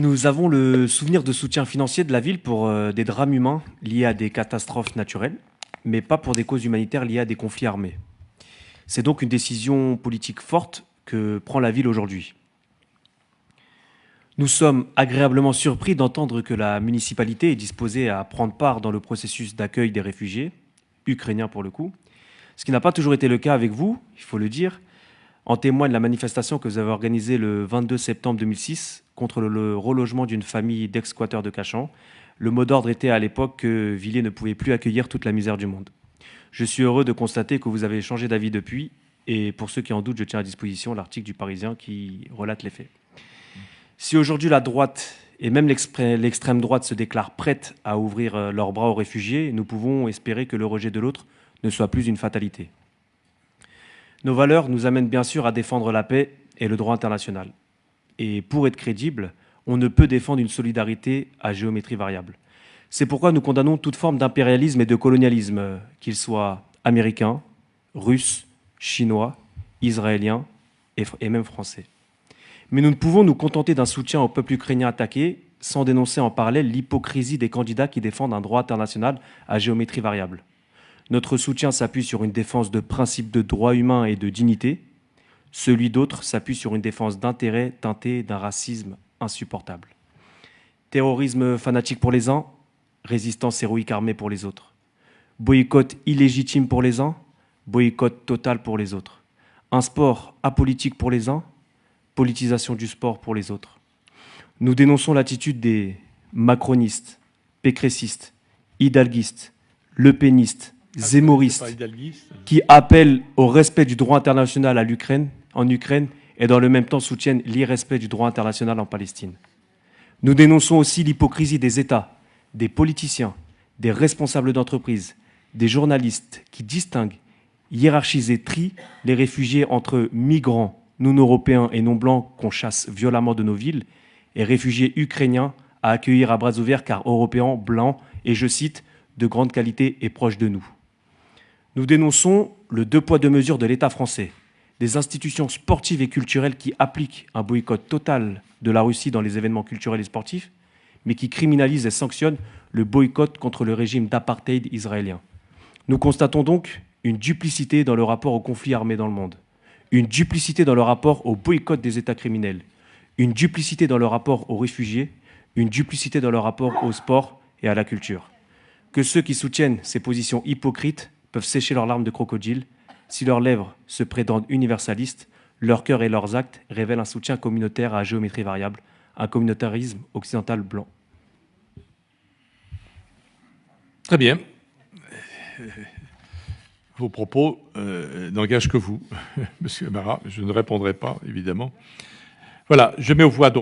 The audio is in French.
Nous avons le souvenir de soutien financier de la ville pour des drames humains liés à des catastrophes naturelles, mais pas pour des causes humanitaires liées à des conflits armés. C'est donc une décision politique forte que prend la ville aujourd'hui. Nous sommes agréablement surpris d'entendre que la municipalité est disposée à prendre part dans le processus d'accueil des réfugiés, ukrainiens pour le coup, ce qui n'a pas toujours été le cas avec vous, il faut le dire. En témoigne la manifestation que vous avez organisée le 22 septembre 2006 contre le relogement d'une famille d'ex-squatteurs de Cachan. Le mot d'ordre était à l'époque que Villiers ne pouvait plus accueillir toute la misère du monde. Je suis heureux de constater que vous avez changé d'avis depuis, et pour ceux qui en doutent, je tiens à disposition l'article du Parisien qui relate les faits. Si aujourd'hui la droite et même l'extrême droite se déclarent prêtes à ouvrir leurs bras aux réfugiés, nous pouvons espérer que le rejet de l'autre ne soit plus une fatalité. Nos valeurs nous amènent bien sûr à défendre la paix et le droit international. Et pour être crédible, on ne peut défendre une solidarité à géométrie variable. C'est pourquoi nous condamnons toute forme d'impérialisme et de colonialisme, qu'il soit américain, russe, chinois, israélien et même français. Mais nous ne pouvons nous contenter d'un soutien au peuple ukrainien attaqué sans dénoncer en parallèle l'hypocrisie des candidats qui défendent un droit international à géométrie variable. Notre soutien s'appuie sur une défense de principes de droits humains et de dignité. Celui d'autres s'appuie sur une défense d'intérêts teintés d'un racisme insupportable. Terrorisme fanatique pour les uns, résistance héroïque armée pour les autres. Boycott illégitime pour les uns, boycott total pour les autres. Un sport apolitique pour les uns, politisation du sport pour les autres. Nous dénonçons l'attitude des macronistes, pécressistes, hidalguistes, lepénistes, zémoristes, qui appellent au respect du droit international en Ukraine et dans le même temps soutiennent l'irrespect du droit international en Palestine. Nous dénonçons aussi l'hypocrisie des États, des politiciens, des responsables d'entreprises, des journalistes qui distinguent, hiérarchisent et trient les réfugiés entre migrants non-européens et non-blancs qu'on chasse violemment de nos villes et réfugiés ukrainiens à accueillir à bras ouverts car européens, blancs et, je cite, de grande qualité et proches de nous. Nous dénonçons le deux poids deux mesures de l'État français, des institutions sportives et culturelles qui appliquent un boycott total de la Russie dans les événements culturels et sportifs, mais qui criminalisent et sanctionnent le boycott contre le régime d'apartheid israélien. Nous constatons donc une duplicité dans le rapport au conflit armé dans le monde, une duplicité dans le rapport au boycott des États criminels, une duplicité dans le rapport aux réfugiés, une duplicité dans le rapport au sport et à la culture. Que ceux qui soutiennent ces positions hypocrites peuvent sécher leurs larmes de crocodile. Si leurs lèvres se prétendent universalistes, leur cœur et leurs actes révèlent un soutien communautaire à géométrie variable, un communautarisme occidental blanc. Très bien. Vos propos n'engagent que vous, Monsieur Amara. Je ne répondrai pas, évidemment. Voilà, je mets aux voix donc.